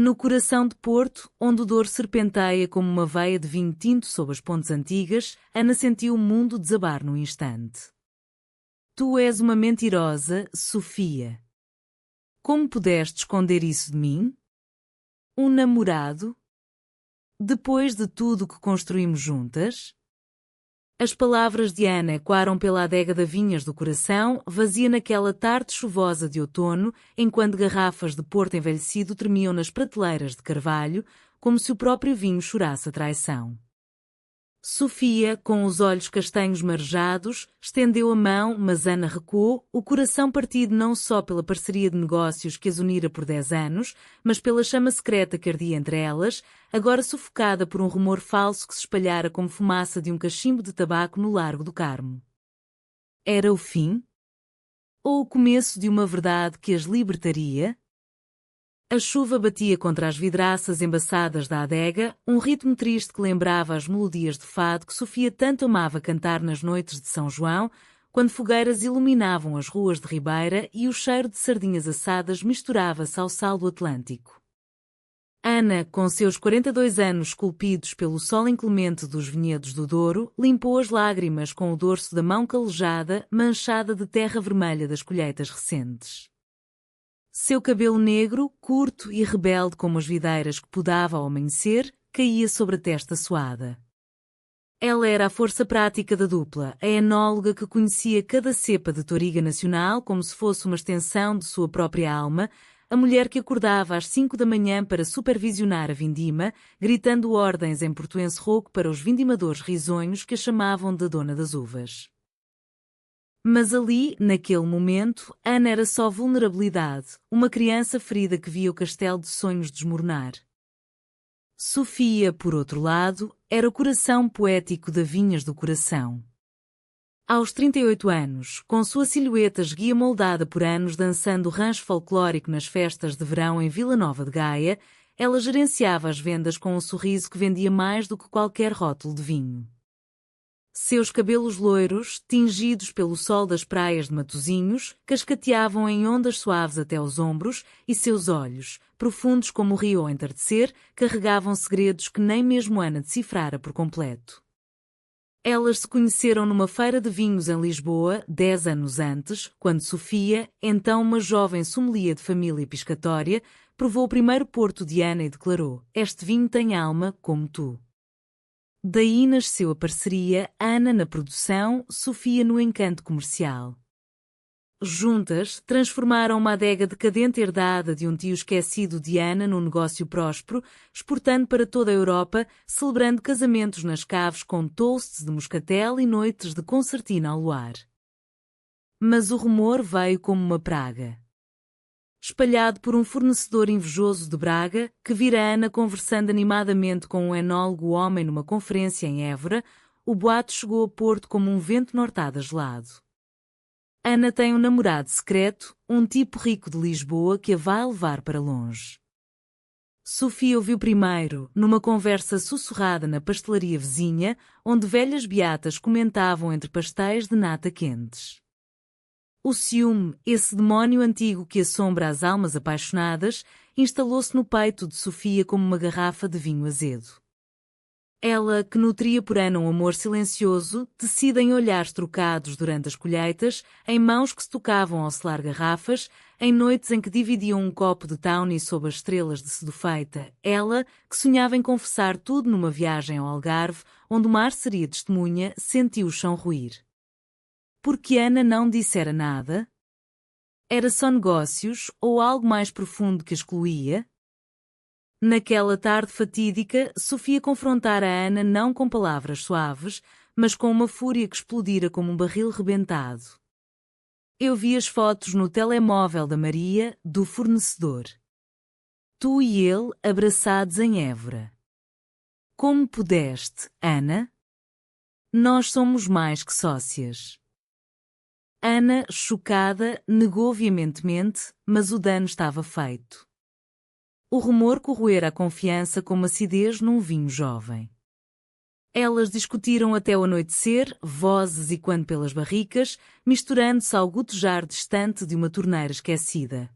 No coração de Porto, onde o Douro serpenteia como uma veia de vinho tinto sob as pontes antigas, Ana sentiu o mundo desabar num instante. Tu és uma mentirosa, Sofia. Como pudeste esconder isso de mim? Um namorado? Depois de tudo que construímos juntas? As palavras de Ana ecoaram pela adega da Vinhas do Coração, vazia naquela tarde chuvosa de outono, enquanto garrafas de Porto envelhecido tremiam nas prateleiras de carvalho, como se o próprio vinho chorasse a traição. Sofia, com os olhos castanhos marejados, estendeu a mão, mas Ana recuou, o coração partido não só pela parceria de negócios que as unira por 10 anos, mas pela chama secreta que ardia entre elas, agora sufocada por um rumor falso que se espalhara como fumaça de um cachimbo de tabaco no Largo do Carmo. Era o fim? Ou o começo de uma verdade que as libertaria? A chuva batia contra as vidraças embaçadas da adega, um ritmo triste que lembrava as melodias de fado que Sofia tanto amava cantar nas noites de São João, quando fogueiras iluminavam as ruas de Ribeira e o cheiro de sardinhas assadas misturava-se ao sal do Atlântico. Ana, com seus 42 anos esculpidos pelo sol inclemente dos vinhedos do Douro, limpou as lágrimas com o dorso da mão calejada, manchada de terra vermelha das colheitas recentes. Seu cabelo negro, curto e rebelde como as videiras que podava ao amanhecer, caía sobre a testa suada. Ela era a força prática da dupla, a enóloga que conhecia cada cepa de touriga nacional como se fosse uma extensão de sua própria alma, a mulher que acordava às 5 da manhã para supervisionar a vindima, gritando ordens em portuense rouco para os vindimadores risonhos que a chamavam de Dona das Uvas. Mas ali, naquele momento, Ana era só vulnerabilidade, uma criança ferida que via o castelo de sonhos desmoronar. Sofia, por outro lado, era o coração poético da Vinhas do Coração. Aos 38 anos, com sua silhueta esguia moldada por anos dançando o rancho folclórico nas festas de verão em Vila Nova de Gaia, ela gerenciava as vendas com um sorriso que vendia mais do que qualquer rótulo de vinho. Seus cabelos loiros, tingidos pelo sol das praias de Matosinhos, cascateavam em ondas suaves até aos ombros, e seus olhos, profundos como o rio ao entardecer, carregavam segredos que nem mesmo Ana decifrara por completo. Elas se conheceram numa feira de vinhos em Lisboa, 10 anos antes, quando Sofia, então uma jovem sommelier de família piscatória, provou o primeiro porto de Ana e declarou: "Este vinho tem alma, como tu." Daí nasceu a parceria, Ana na produção, Sofia no encanto comercial. Juntas, transformaram uma adega decadente herdada de um tio esquecido de Ana num negócio próspero, exportando para toda a Europa, celebrando casamentos nas caves com toasts de moscatel e noites de concertina ao luar. Mas o rumor veio como uma praga. Espalhado por um fornecedor invejoso de Braga, que vira Ana conversando animadamente com um enólogo homem numa conferência em Évora, o boato chegou a Porto como um vento nortada gelado. Ana tem um namorado secreto, um tipo rico de Lisboa que a vai levar para longe. Sofia ouviu primeiro, numa conversa sussurrada na pastelaria vizinha, onde velhas beatas comentavam entre pastéis de nata quentes. O ciúme, esse demónio antigo que assombra as almas apaixonadas, instalou-se no peito de Sofia como uma garrafa de vinho azedo. Ela, que nutria por Ana um amor silencioso, tecida em olhares trocados durante as colheitas, em mãos que se tocavam ao selar garrafas, em noites em que dividiam um copo de tawny sob as estrelas de Sedufeita, ela, que sonhava em confessar tudo numa viagem ao Algarve, onde o mar seria testemunha, sentiu o chão ruir. Porque Ana não dissera nada? Era só negócios ou algo mais profundo que excluía? Naquela tarde fatídica, Sofia confrontara a Ana não com palavras suaves, mas com uma fúria que explodira como um barril rebentado. Eu vi as fotos no telemóvel da Maria, do fornecedor. Tu e ele abraçados em Évora. Como pudeste, Ana? Nós somos mais que sócias. Ana, chocada, negou veementemente, mas o dano estava feito. O rumor corroera a confiança como acidez num vinho jovem. Elas discutiram até o anoitecer, vozes e quando pelas barricas, misturando-se ao gotejar distante de uma torneira esquecida.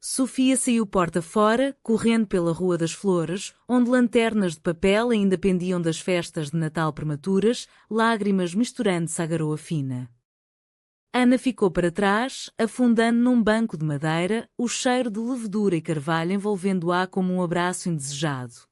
Sofia saiu porta fora, correndo pela Rua das Flores, onde lanternas de papel ainda pendiam das festas de Natal prematuras, lágrimas misturando-se à garoa fina. Ana ficou para trás, afundando num banco de madeira, o cheiro de levedura e carvalho envolvendo-a como um abraço indesejado.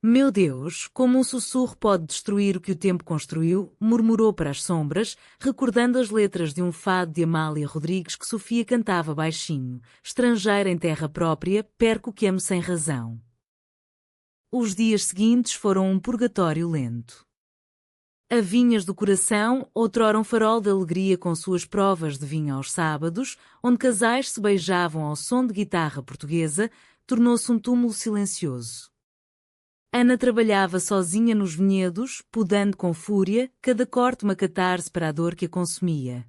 Meu Deus, como um sussurro pode destruir o que o tempo construiu, murmurou para as sombras, recordando as letras de um fado de Amália Rodrigues que Sofia cantava baixinho. Estrangeira em terra própria, perco o que amo sem razão. Os dias seguintes foram um purgatório lento. A Vinhas do Coração, outrora um farol de alegria com suas provas de vinho aos sábados, onde casais se beijavam ao som de guitarra portuguesa, tornou-se um túmulo silencioso. Ana trabalhava sozinha nos vinhedos, podando com fúria, cada corte uma catarse para a dor que a consumia.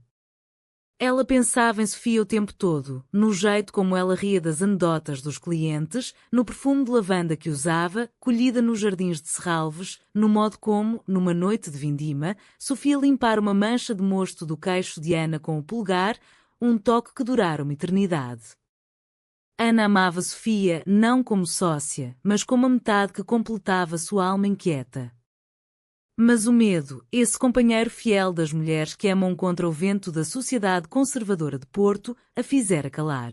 Ela pensava em Sofia o tempo todo, no jeito como ela ria das anedotas dos clientes, no perfume de lavanda que usava, colhida nos jardins de Serralves, no modo como, numa noite de vindima, Sofia limpara uma mancha de mosto do queixo de Ana com o polegar, um toque que durara uma eternidade. Ana amava Sofia não como sócia, mas como a metade que completava sua alma inquieta. Mas o medo, esse companheiro fiel das mulheres que amam contra o vento da sociedade conservadora de Porto, a fizera calar.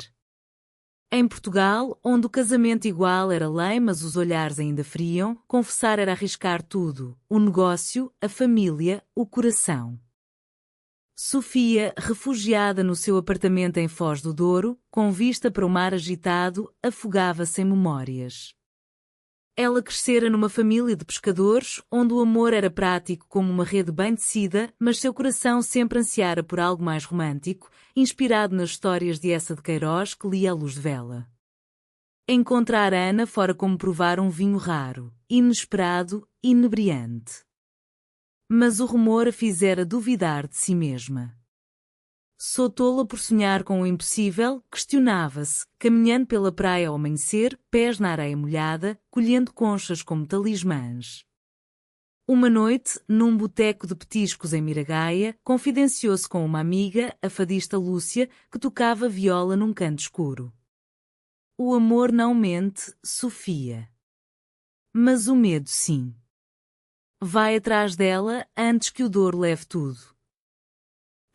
Em Portugal, onde o casamento igual era lei mas os olhares ainda friam, confessar era arriscar tudo, o negócio, a família, o coração. Sofia, refugiada no seu apartamento em Foz do Douro, com vista para o mar agitado, afogava-se em memórias. Ela crescera numa família de pescadores, onde o amor era prático como uma rede bem tecida, mas seu coração sempre ansiara por algo mais romântico, inspirado nas histórias de Eça de Queiroz que lia à luz de vela. Encontrar Ana fora como provar um vinho raro, inesperado, inebriante. Mas o rumor a fizera duvidar de si mesma. Sou tola por sonhar com o impossível, questionava-se, caminhando pela praia ao amanhecer, pés na areia molhada, colhendo conchas como talismãs. Uma noite, num boteco de petiscos em Miragaia, confidenciou-se com uma amiga, a fadista Lúcia, que tocava viola num canto escuro. O amor não mente, Sofia. Mas o medo sim. Vai atrás dela antes que o Douro leve tudo.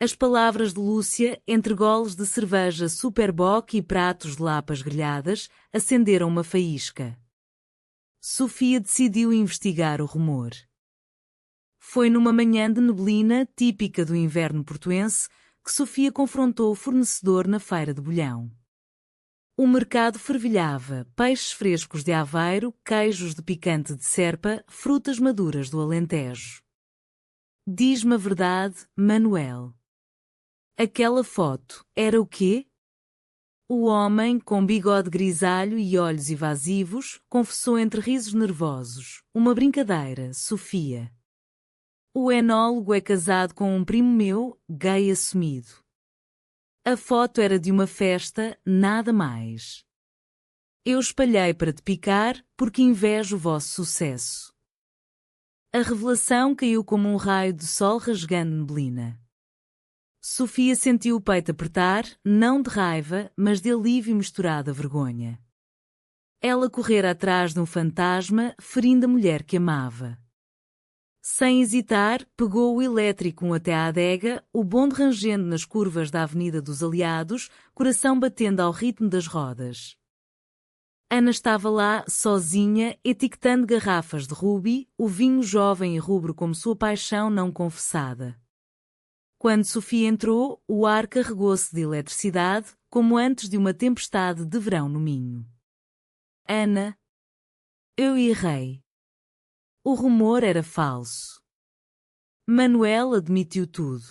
As palavras de Lúcia, entre goles de cerveja Superboc e pratos de lapas grelhadas, acenderam uma faísca. Sofia decidiu investigar o rumor. Foi numa manhã de neblina, típica do inverno portuense, que Sofia confrontou o fornecedor na feira de Bolhão. O mercado fervilhava, peixes frescos de Aveiro, queijos de picante de Serpa, frutas maduras do Alentejo. Diz-me a verdade, Manuel. Aquela foto era o quê? O homem, com bigode grisalho e olhos evasivos, confessou entre risos nervosos. Uma brincadeira, Sofia. O enólogo é casado com um primo meu, gay assumido. A foto era de uma festa, nada mais. Eu espalhei para te picar, porque invejo o vosso sucesso. A revelação caiu como um raio de sol rasgando neblina. Sofia sentiu o peito apertar, não de raiva, mas de alívio misturado a vergonha. Ela correra atrás de um fantasma, ferindo a mulher que amava. Sem hesitar, pegou o elétrico um até à adega, o bonde rangendo nas curvas da Avenida dos Aliados, coração batendo ao ritmo das rodas. Ana estava lá, sozinha, etiquetando garrafas de rubi, o vinho jovem e rubro como sua paixão não confessada. Quando Sofia entrou, o ar carregou-se de eletricidade, como antes de uma tempestade de verão no Minho. Ana. Eu errei. O rumor era falso. Manuel admitiu tudo.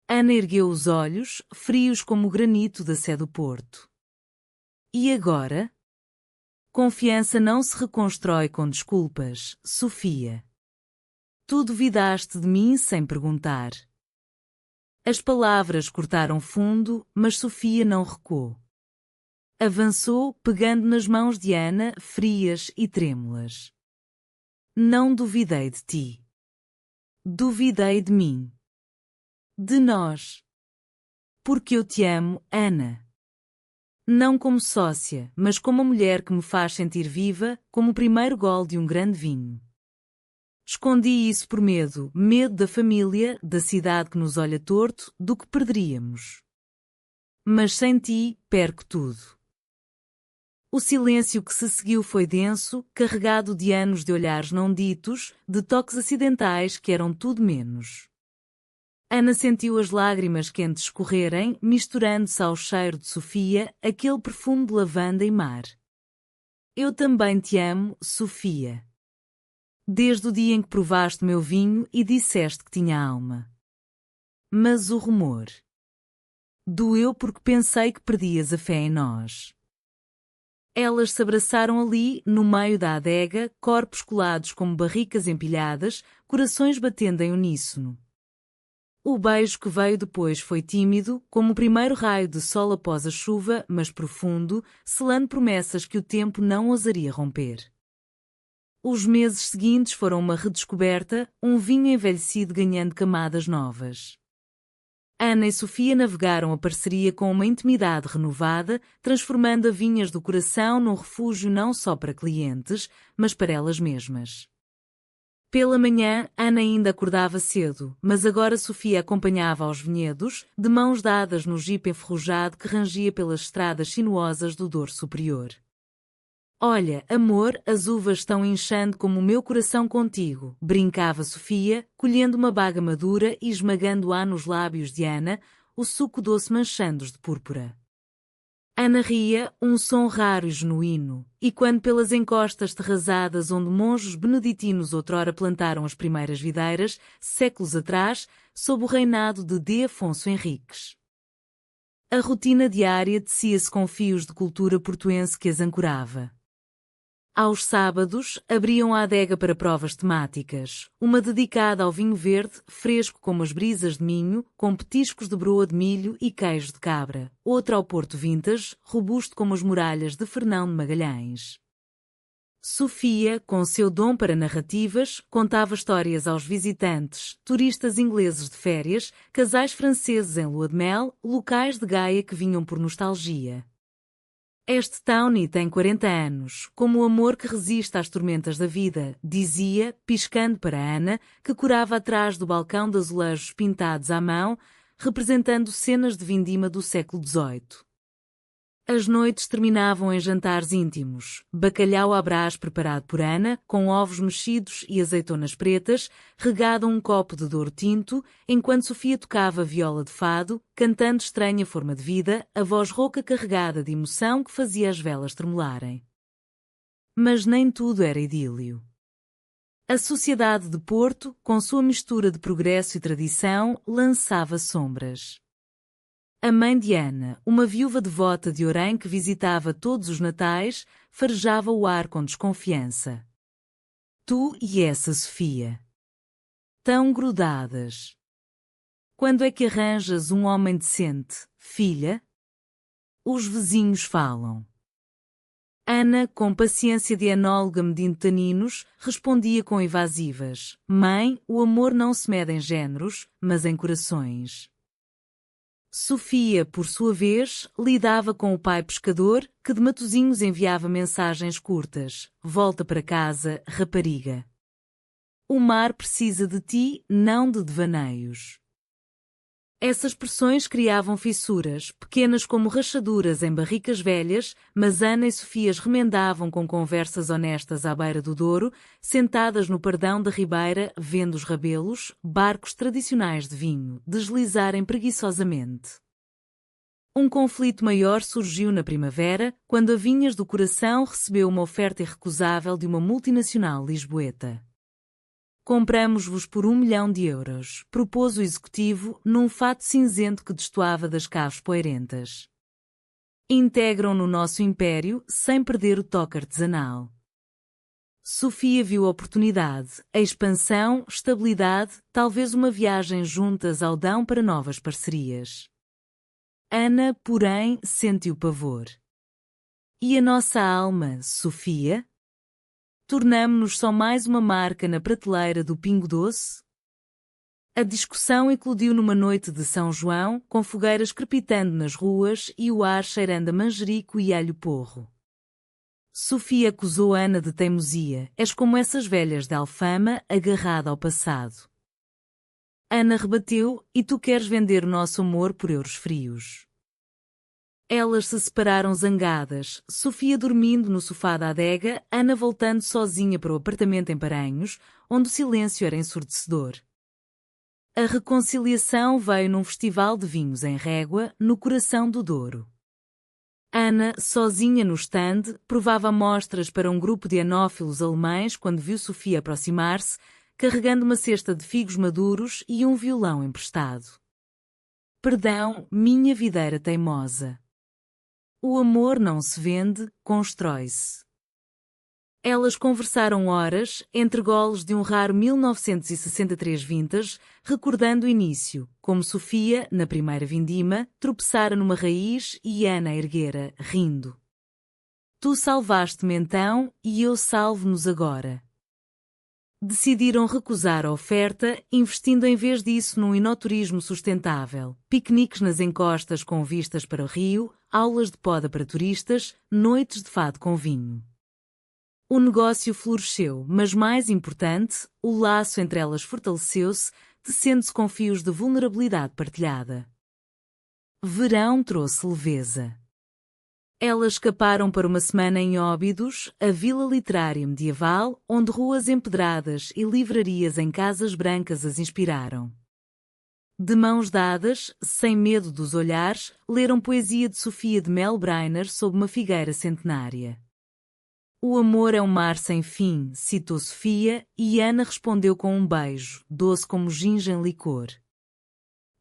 Ana ergueu os olhos, frios como o granito da Sé do Porto. E agora? Confiança não se reconstrói com desculpas, Sofia. Tu duvidaste de mim sem perguntar. As palavras cortaram fundo, mas Sofia não recuou. Avançou, pegando nas mãos de Ana, frias e trêmulas. Não duvidei de ti. Duvidei de mim. De nós. Porque eu te amo, Ana. Não como sócia, mas como a mulher que me faz sentir viva, como o primeiro gole de um grande vinho. Escondi isso por medo da família, da cidade que nos olha torto, do que perderíamos. Mas sem ti, perco tudo. O silêncio que se seguiu foi denso, carregado de anos de olhares não ditos, de toques acidentais que eram tudo menos. Ana sentiu as lágrimas quentes escorrerem, misturando-se ao cheiro de Sofia, aquele perfume de lavanda e mar. Eu também te amo, Sofia. Desde o dia em que provaste meu vinho e disseste que tinha alma. Mas o rumor doeu porque pensei que perdias a fé em nós. Elas se abraçaram ali, no meio da adega, corpos colados como barricas empilhadas, corações batendo em uníssono. O beijo que veio depois foi tímido, como o primeiro raio de sol após a chuva, mas profundo, selando promessas que o tempo não ousaria romper. Os meses seguintes foram uma redescoberta, um vinho envelhecido ganhando camadas novas. Ana e Sofia navegaram a parceria com uma intimidade renovada, transformando a Vinhas do Coração num refúgio não só para clientes, mas para elas mesmas. Pela manhã, Ana ainda acordava cedo, mas agora Sofia acompanhava aos vinhedos, de mãos dadas no jipe enferrujado que rangia pelas estradas sinuosas do Douro Superior. Olha, amor, as uvas estão inchando como o meu coração contigo, brincava Sofia, colhendo uma baga madura e esmagando-a nos lábios de Ana, o suco doce manchando-os de púrpura. Ana ria, um som raro e genuíno, e quando pelas encostas terrazadas onde monjos beneditinos outrora plantaram as primeiras videiras, séculos atrás, sob o reinado de D. Afonso Henriques. A rotina diária tecia-se com fios de cultura portuense que as ancorava. Aos sábados, abriam a adega para provas temáticas, uma dedicada ao vinho verde, fresco como as brisas de Minho, com petiscos de broa de milho e queijo de cabra, outra ao Porto Vintage, robusto como as muralhas de Fernão de Magalhães. Sofia, com seu dom para narrativas, contava histórias aos visitantes, turistas ingleses de férias, casais franceses em lua de mel, locais de Gaia que vinham por nostalgia. Este Tawny tem 40 anos, como o amor que resiste às tormentas da vida, dizia, piscando para Ana, que corava atrás do balcão de azulejos pintados à mão, representando cenas de vindima do século XVIII. As noites terminavam em jantares íntimos, bacalhau à brás preparado por Ana, com ovos mexidos e azeitonas pretas, regado a um copo de Douro tinto, enquanto Sofia tocava viola de fado, cantando estranha forma de vida, a voz rouca carregada de emoção que fazia as velas tremularem. Mas nem tudo era idílio. A sociedade de Porto, com sua mistura de progresso e tradição, lançava sombras. A mãe de Ana, uma viúva devota de Orém que visitava todos os natais, farejava o ar com desconfiança. Tu e essa Sofia. Tão grudadas. Quando é que arranjas um homem decente, filha? Os vizinhos falam. Ana, com paciência de enóloga medindo taninos, respondia com evasivas. Mãe, o amor não se mede em géneros, mas em corações. Sofia, por sua vez, lidava com o pai pescador, que de Matosinhos enviava mensagens curtas. Volta para casa, rapariga. O mar precisa de ti, não de devaneios. Essas pressões criavam fissuras, pequenas como rachaduras em barricas velhas, mas Ana e Sofia as remendavam com conversas honestas à beira do Douro, sentadas no pardão da ribeira, vendo os rabelos, barcos tradicionais de vinho, deslizarem preguiçosamente. Um conflito maior surgiu na primavera, quando a Vinhas do Coração recebeu uma oferta irrecusável de uma multinacional lisboeta. Compramos-vos por 1 milhão de euros, propôs o executivo, num fato cinzento que destoava das caves poeirentas. Integram no nosso império, sem perder o toque artesanal. Sofia viu a oportunidade, a expansão, estabilidade, talvez uma viagem juntas ao Dão para novas parcerias. Ana, porém, sentiu pavor. E a nossa alma, Sofia? Tornamo-nos só mais uma marca na prateleira do Pingo Doce? A discussão eclodiu numa noite de São João, com fogueiras crepitando nas ruas e o ar cheirando a manjerico e alho porro. Sofia acusou Ana de teimosia. És como essas velhas de Alfama, agarrada ao passado. Ana rebateu, e tu queres vender o nosso amor por euros frios. Elas se separaram zangadas, Sofia dormindo no sofá da adega, Ana voltando sozinha para o apartamento em Paranhos, onde o silêncio era ensurdecedor. A reconciliação veio num festival de vinhos em Régua, no coração do Douro. Ana, sozinha no stand, provava amostras para um grupo de anófilos alemães quando viu Sofia aproximar-se, carregando uma cesta de figos maduros e um violão emprestado. Perdão, minha videira teimosa. O amor não se vende, constrói-se. Elas conversaram horas, entre goles de um raro 1963 vintage, recordando o início, como Sofia, na primeira vindima, tropeçara numa raiz e Ana erguera, rindo. Tu salvaste-me então, e eu salvo-nos agora. Decidiram recusar a oferta, investindo em vez disso num enoturismo sustentável, piqueniques nas encostas com vistas para o rio, aulas de poda para turistas, noites de fado com vinho. O negócio floresceu, mas mais importante, o laço entre elas fortaleceu-se, tecendo-se com fios de vulnerabilidade partilhada. Verão trouxe leveza. Elas escaparam para uma semana em Óbidos, a vila literária medieval, onde ruas empedradas e livrarias em casas brancas as inspiraram. De mãos dadas, sem medo dos olhares, leram poesia de Sofia de Melbreiner sob uma figueira centenária. O amor é um mar sem fim, citou Sofia, e Ana respondeu com um beijo, doce como ginja em licor.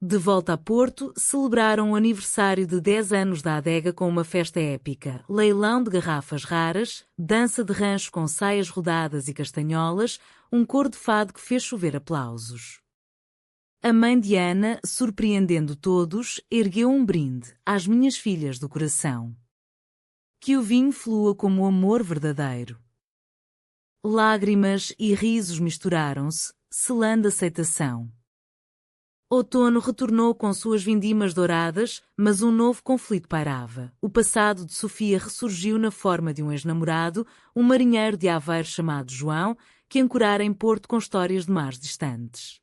De volta a Porto, celebraram o aniversário de 10 anos da adega com uma festa épica, leilão de garrafas raras, dança de rancho com saias rodadas e castanholas, um cor de fado que fez chover aplausos. A mãe de Ana, surpreendendo todos, ergueu um brinde às minhas filhas do coração. Que o vinho flua como o amor verdadeiro. Lágrimas e risos misturaram-se, selando aceitação. Outono retornou com suas vindimas douradas, mas um novo conflito pairava. O passado de Sofia ressurgiu na forma de um ex-namorado, um marinheiro de Aveiro chamado João, que ancorara em Porto com histórias de mares distantes.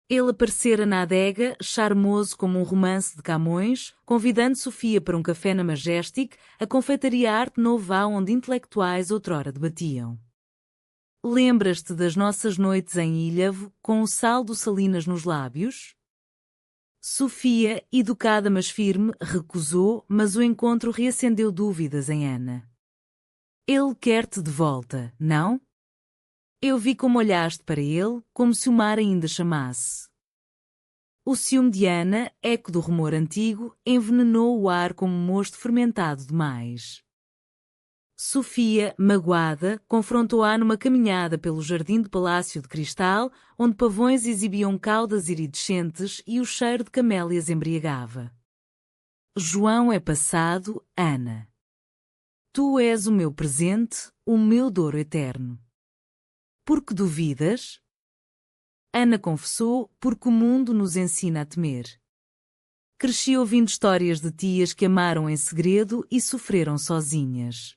Ele aparecera na adega, charmoso como um romance de Camões, convidando Sofia para um café na Majestic, a confeitaria Arte Nouveau onde intelectuais outrora debatiam. Lembras-te das nossas noites em Ilhavo, com o sal do Salinas nos lábios? Sofia, educada mas firme, recusou, mas o encontro reacendeu dúvidas em Ana. Ele quer-te de volta, não? Eu vi como olhaste para ele, como se o mar ainda chamasse. O ciúme de Ana, eco do rumor antigo, envenenou o ar como um mosto fermentado demais. Sofia, magoada, confrontou-a numa caminhada pelo jardim do Palácio de Cristal, onde pavões exibiam caudas iridescentes e o cheiro de camélias embriagava. João é passado, Ana. Tu és o meu presente, o meu Douro eterno. Por que duvidas? Ana confessou, porque o mundo nos ensina a temer. Cresci ouvindo histórias de tias que amaram em segredo e sofreram sozinhas.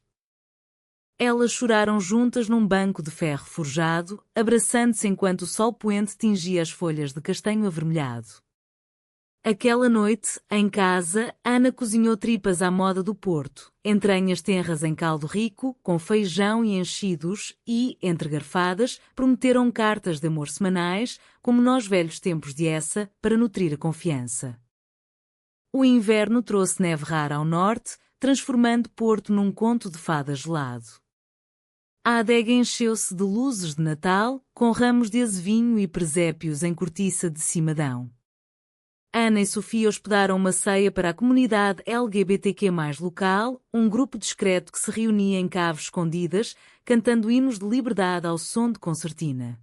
Elas choraram juntas num banco de ferro forjado, abraçando-se enquanto o sol poente tingia as folhas de castanho avermelhado. Aquela noite, em casa, Ana cozinhou tripas à moda do Porto, entranhas tenras em caldo rico, com feijão e enchidos e, entre garfadas, prometeram cartas de amor semanais, como nos velhos tempos de Essa, para nutrir a confiança. O inverno trouxe neve rara ao norte, transformando Porto num conto de fadas gelado. A adega encheu-se de luzes de Natal, com ramos de azevinho e presépios em cortiça de cimadão. Ana e Sofia hospedaram uma ceia para a comunidade LGBTQ+ local, um grupo discreto que se reunia em caves escondidas, cantando hinos de liberdade ao som de concertina.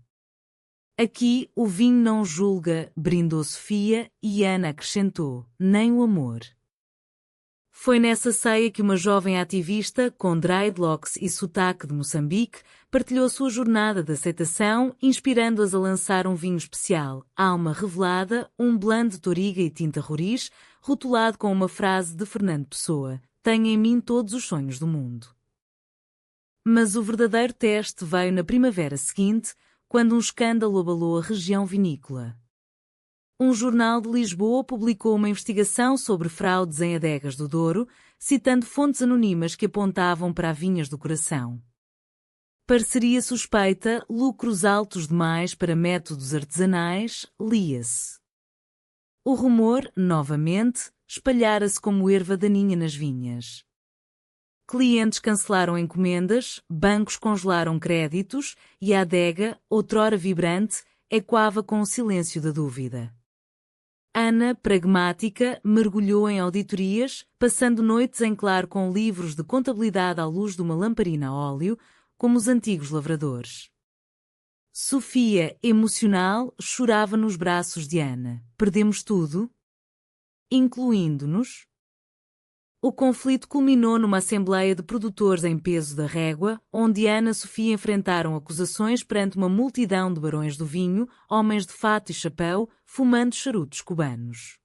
Aqui o vinho não julga, brindou Sofia, e Ana acrescentou, nem o amor. Foi nessa ceia que uma jovem ativista, com dreadlocks e sotaque de Moçambique, partilhou sua jornada de aceitação, inspirando-as a lançar um vinho especial, Alma Revelada, um blend de toriga e tinta roriz, rotulado com uma frase de Fernando Pessoa: "Tenho em mim todos os sonhos do mundo." Mas o verdadeiro teste veio na primavera seguinte, quando um escândalo abalou a região vinícola. Um jornal de Lisboa publicou uma investigação sobre fraudes em adegas do Douro, citando fontes anônimas que apontavam para vinhas do coração. Parceria suspeita, lucros altos demais para métodos artesanais, lia-se. O rumor, novamente, espalhara-se como erva daninha nas vinhas. Clientes cancelaram encomendas, bancos congelaram créditos e a adega, outrora vibrante, ecoava com o silêncio da dúvida. Ana, pragmática, mergulhou em auditorias, passando noites em claro com livros de contabilidade à luz de uma lamparina a óleo, como os antigos lavradores. Sofia, emocional, chorava nos braços de Ana. Perdemos tudo? Incluindo-nos? O conflito culminou numa assembleia de produtores em peso da régua, onde Ana e Sofia enfrentaram acusações perante uma multidão de barões do vinho, homens de fato e chapéu, fumando charutos cubanos.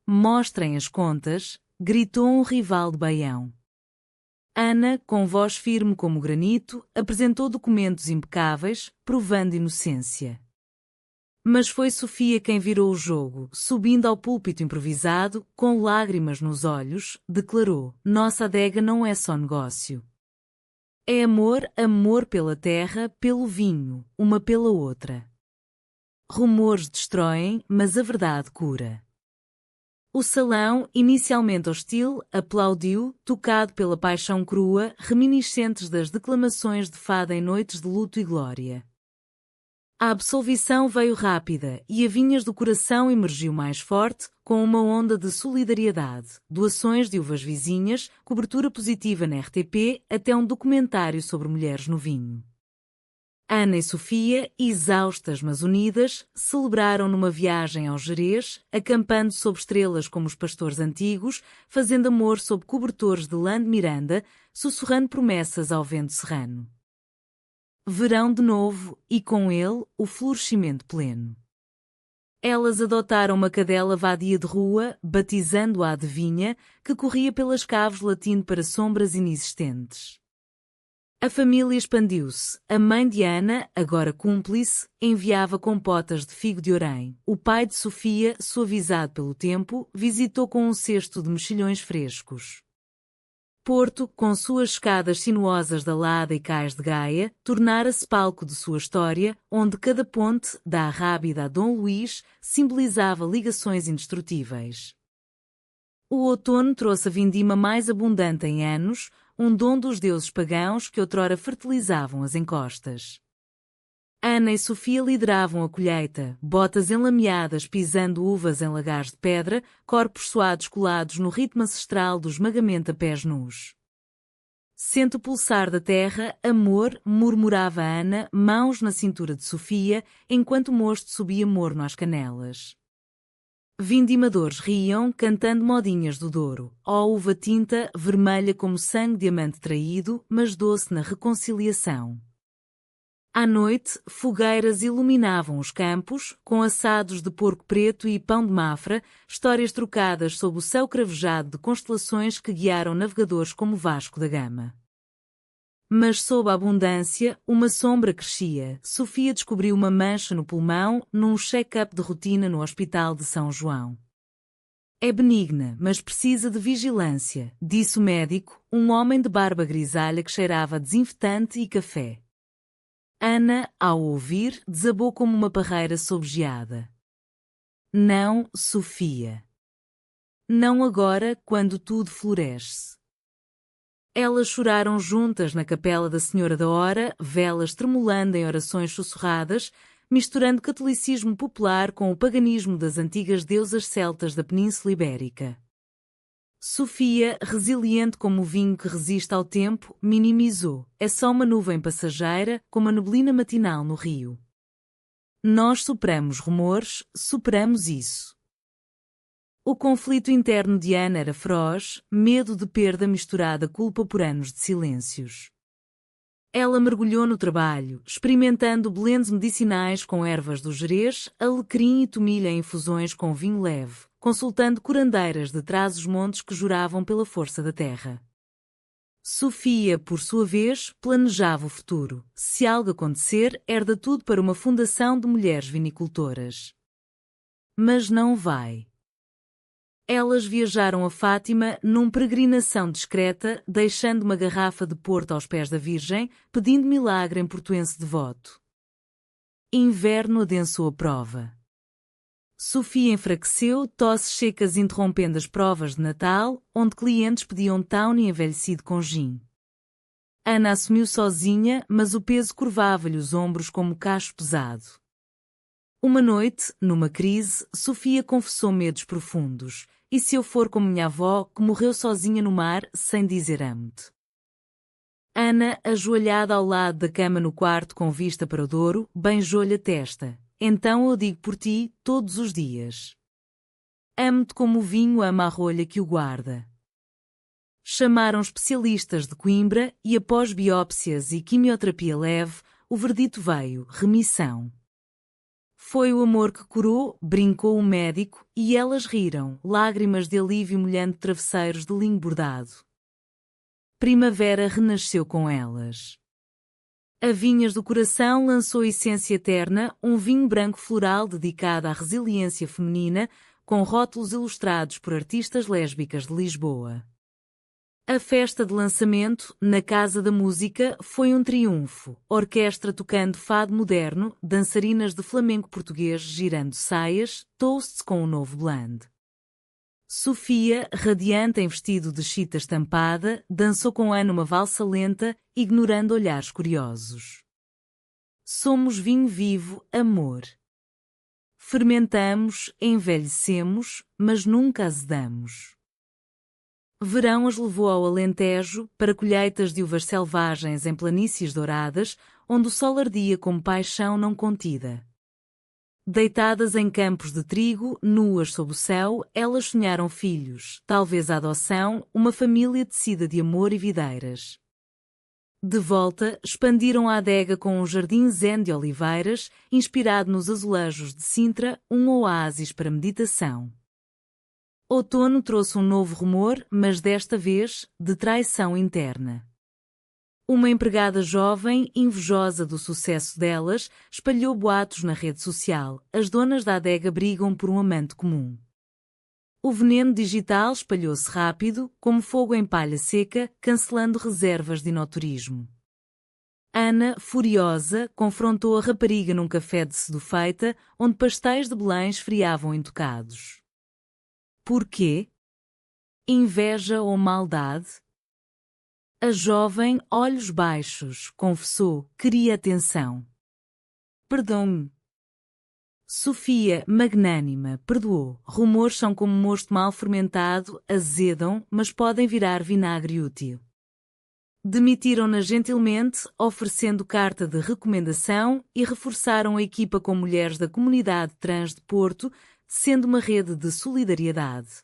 "Mostrem as contas", gritou um rival de Baião. Ana, com voz firme como granito, apresentou documentos impecáveis, provando inocência. Mas foi Sofia quem virou o jogo, subindo ao púlpito improvisado, com lágrimas nos olhos, declarou: "Nossa adega não é só negócio. É amor, amor pela terra, pelo vinho, uma pela outra. Rumores destroem, mas a verdade cura." O salão, inicialmente hostil, aplaudiu, tocado pela paixão crua, reminiscentes das declamações de fada em noites de luto e glória. A absolvição veio rápida e a Vinhas do Coração emergiu mais forte, com uma onda de solidariedade, doações de uvas vizinhas, cobertura positiva na RTP, até um documentário sobre mulheres no vinho. Ana e Sofia, exaustas mas unidas, celebraram numa viagem ao Gerês, acampando sob estrelas como os pastores antigos, fazendo amor sob cobertores de lã de miranda, sussurrando promessas ao vento serrano. Verão de novo, e com ele, o florescimento pleno. Elas adotaram uma cadela vadia de rua, batizando-a de Vinha, que corria pelas caves latindo para sombras inexistentes. A família expandiu-se. A mãe de Ana, agora cúmplice, enviava compotas de figo de Orém. O pai de Sofia, suavizado pelo tempo, visitou com um cesto de mexilhões frescos. Porto, com suas escadas sinuosas da Lada e Cais de Gaia, tornara-se palco de sua história, onde cada ponte, da Arrábida a Dom Luís, simbolizava ligações indestrutíveis. O outono trouxe a vindima mais abundante em anos, um dom dos deuses pagãos que outrora fertilizavam as encostas. Ana e Sofia lideravam a colheita, botas enlameadas pisando uvas em lagares de pedra, corpos suados colados no ritmo ancestral do esmagamento a pés nus. "Sente o pulsar da terra, amor", murmurava Ana, mãos na cintura de Sofia, enquanto o mosto subia morno às canelas. Vindimadores riam, cantando modinhas do Douro. Ó uva tinta, vermelha como sangue de amante traído, mas doce na reconciliação. À noite, fogueiras iluminavam os campos, com assados de porco preto e pão de Mafra, histórias trocadas sob o céu cravejado de constelações que guiaram navegadores como Vasco da Gama. Mas sob a abundância, uma sombra crescia. Sofia descobriu uma mancha no pulmão, num check-up de rotina no Hospital de São João. "É benigna, mas precisa de vigilância", disse o médico, um homem de barba grisalha que cheirava a desinfetante e café. Ana, ao ouvir, desabou como uma parreira sob geada. "Não, Sofia. Não agora, quando tudo floresce." Elas choraram juntas na capela da Senhora da Hora, velas tremulando em orações sussurradas, misturando catolicismo popular com o paganismo das antigas deusas celtas da Península Ibérica. Sofia, resiliente como o vinho que resiste ao tempo, minimizou: "É só uma nuvem passageira, como a neblina matinal no rio. Nós superamos rumores, superamos isso." O conflito interno de Ana era feroz, medo de perda misturada a culpa por anos de silêncios. Ela mergulhou no trabalho, experimentando blends medicinais com ervas do Jerez, alecrim e tomilha em infusões com vinho leve, consultando curandeiras de trás-os-montes que juravam pela força da terra. Sofia, por sua vez, planejava o futuro. Se algo acontecer, herda tudo para uma fundação de mulheres vinicultoras. Mas não vai. Elas viajaram a Fátima numa peregrinação discreta, deixando uma garrafa de Porto aos pés da Virgem, pedindo milagre em portuense devoto. Inverno adensou a prova. Sofia enfraqueceu, tosses secas interrompendo as provas de Natal, onde clientes pediam tawny envelhecido com gin. Ana assumiu sozinha, mas o peso curvava-lhe os ombros como cacho pesado. Uma noite, numa crise, Sofia confessou medos profundos. E se eu for como minha avó, que morreu sozinha no mar, sem dizer amo-te? Ana, ajoelhada ao lado da cama no quarto com vista para o Douro, beijou-lhe a testa. Então eu digo por ti, todos os dias. Amo-te como o vinho ama a rolha que o guarda. Chamaram especialistas de Coimbra e após biópsias e quimioterapia leve, o verdito veio, remissão. Foi o amor que curou, brincou o médico, e elas riram, lágrimas de alívio molhando travesseiros de linho bordado. Primavera renasceu com elas. A Vinhas do Coração lançou Essência Eterna, um vinho branco floral dedicado à resiliência feminina, com rótulos ilustrados por artistas lésbicas de Lisboa. A festa de lançamento, na Casa da Música, foi um triunfo. Orquestra tocando fado moderno, dançarinas de flamenco português girando saias, toasts com um novo blend. Sofia, radiante em vestido de chita estampada, dançou com Ana uma valsa lenta, ignorando olhares curiosos. Somos vinho vivo, amor. Fermentamos, envelhecemos, mas nunca azedamos. Verão as levou ao Alentejo, para colheitas de uvas selvagens em planícies douradas, onde o sol ardia como paixão não contida. Deitadas em campos de trigo, nuas sob o céu, elas sonharam filhos, talvez a adoção, uma família tecida de amor e videiras. De volta, expandiram a adega com um jardim zen de oliveiras, inspirado nos azulejos de Sintra, um oásis para meditação. Outono trouxe um novo rumor, mas desta vez, de traição interna. Uma empregada jovem, invejosa do sucesso delas, espalhou boatos na rede social. As donas da adega brigam por um amante comum. O veneno digital espalhou-se rápido, como fogo em palha seca, cancelando reservas de enoturismo. Ana, furiosa, confrontou a rapariga num café de Sedufeita, onde pastéis de Belém esfriavam intocados. Porquê? Inveja ou maldade? A jovem, olhos baixos, confessou, queria atenção. Perdão-me. Sofia, magnânima, perdoou. Rumores são como mosto mal fermentado, azedam, mas podem virar vinagre útil. Demitiram-na gentilmente, oferecendo carta de recomendação e reforçaram a equipa com mulheres da comunidade trans de Porto, sendo uma rede de solidariedade.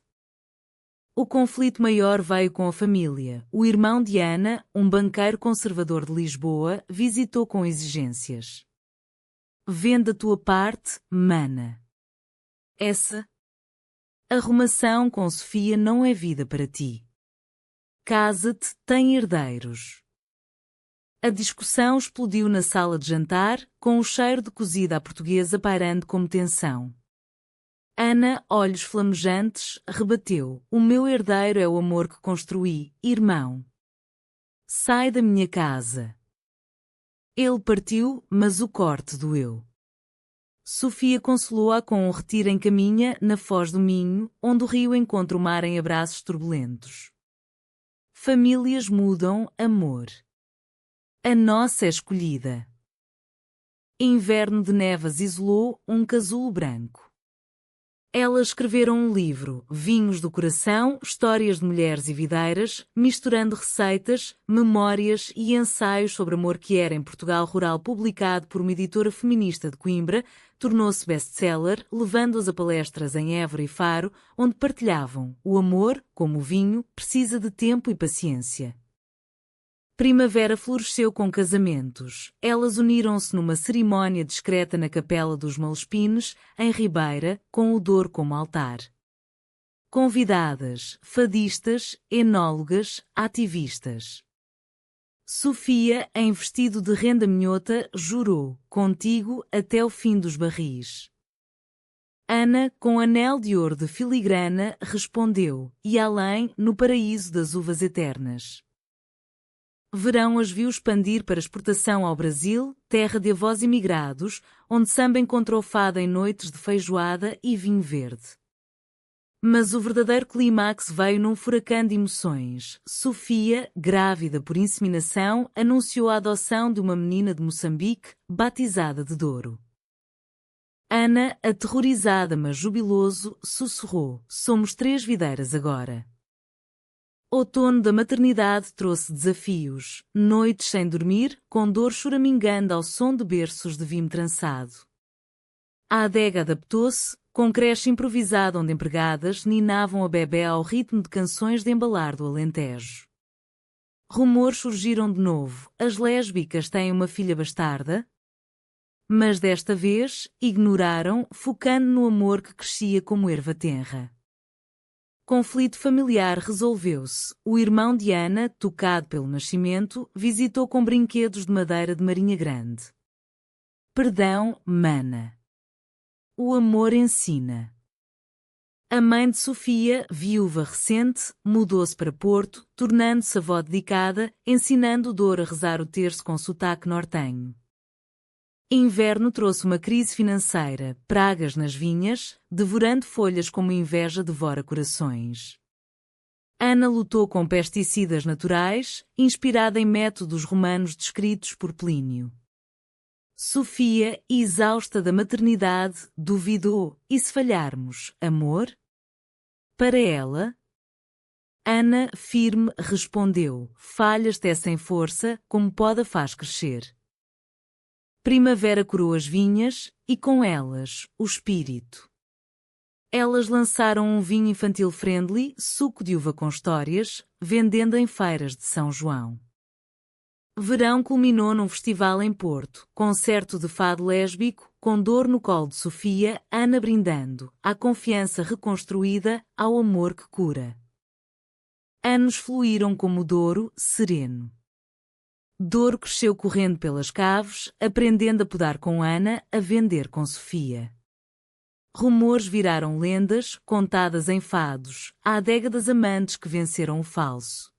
O conflito maior veio com a família. O irmão de Ana, um banqueiro conservador de Lisboa, visitou com exigências. Vende a tua parte, mana. Essa arrumação com Sofia não é vida para ti. Casa-te, tem herdeiros. A discussão explodiu na sala de jantar, com o cheiro de cozida à portuguesa pairando como tensão. Ana, olhos flamejantes, rebateu. O meu herdeiro é o amor que construí, irmão. Sai da minha casa. Ele partiu, mas o corte doeu. Sofia consolou-a com um retiro em caminha, na Foz do Minho, onde o rio encontra o mar em abraços turbulentos. Famílias mudam, amor. A nossa é escolhida. Inverno de Nevas isolou um casulo branco. Elas escreveram um livro, Vinhos do Coração, Histórias de Mulheres e Videiras, misturando receitas, memórias e ensaios sobre amor que era em Portugal rural, publicado por uma editora feminista de Coimbra, tornou-se best-seller, levando-as a palestras em Évora e Faro, onde partilhavam: o amor, como o vinho, precisa de tempo e paciência. Primavera floresceu com casamentos. Elas uniram-se numa cerimónia discreta na Capela dos Malespines, em Ribeira, com o Douro como altar. Convidadas, fadistas, enólogas, ativistas. Sofia, em vestido de renda minhota, jurou: contigo até o fim dos barris. Ana, com anel de ouro de filigrana, respondeu: e além, no paraíso das uvas eternas. Verão as viu expandir para exportação ao Brasil, terra de avós imigrados, onde samba encontrou fado em noites de feijoada e vinho verde. Mas o verdadeiro clímax veio num furacão de emoções. Sofia, grávida por inseminação, anunciou a adoção de uma menina de Moçambique, batizada de Douro. Ana, aterrorizada mas jubiloso, sussurrou: somos 3 videiras agora. Outono da maternidade trouxe desafios, noites sem dormir, com dor choramingando ao som de berços de vime trançado. A adega adaptou-se, com creche improvisada onde empregadas ninavam a bebé ao ritmo de canções de embalar do Alentejo. Rumores surgiram de novo: as lésbicas têm uma filha bastarda? Mas desta vez, ignoraram, focando no amor que crescia como erva tenra. Conflito familiar resolveu-se. O irmão de Ana, tocado pelo nascimento, visitou com brinquedos de madeira de Marinha Grande. Perdão, mana. O amor ensina. A mãe de Sofia, viúva recente, mudou-se para Porto, tornando-se avó dedicada, ensinando o Douro a rezar o terço com sotaque nortenho. Inverno trouxe uma crise financeira, pragas nas vinhas, devorando folhas como inveja devora corações. Ana lutou com pesticidas naturais, inspirada em métodos romanos descritos por Plínio. Sofia, exausta da maternidade, duvidou: e se falharmos, amor? Para ela, Ana, firme, respondeu: falhas tecem força, como poda faz crescer. Primavera curou as vinhas, e com elas, o espírito. Elas lançaram um vinho infantil friendly, suco de uva com histórias, vendendo em feiras de São João. Verão culminou num festival em Porto, concerto de fado lésbico, com dor no colo de Sofia, Ana brindando, à confiança reconstruída, ao amor que cura. Anos fluíram como o Douro, sereno. Douro cresceu correndo pelas caves, aprendendo a podar com Ana, a vender com Sofia. Rumores viraram lendas, contadas em fados, à adega das amantes que venceram o falso.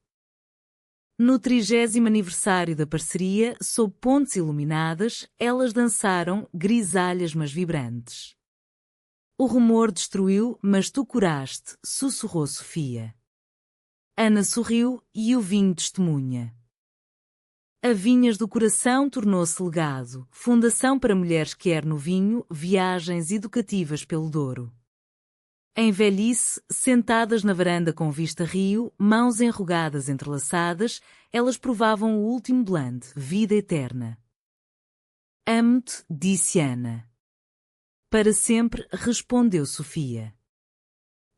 No 30º aniversário da parceria, sob pontes iluminadas, elas dançaram, grisalhas mas vibrantes. O rumor destruiu, mas tu curaste, sussurrou Sofia. Ana sorriu, e o vinho testemunha. A Vinhas do Coração tornou-se legado, fundação para mulheres que quer no vinho, viagens educativas pelo Douro. Em velhice, sentadas na varanda com vista rio, mãos enrugadas entrelaçadas, elas provavam o último blend, vida eterna. Amo-te, disse Ana. Para sempre, respondeu Sofia.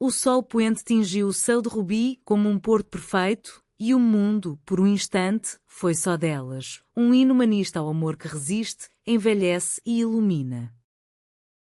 O sol poente tingiu o céu de rubi como um porto perfeito, e o mundo, por um instante, foi só delas, um hino humanista ao amor que resiste, envelhece e ilumina.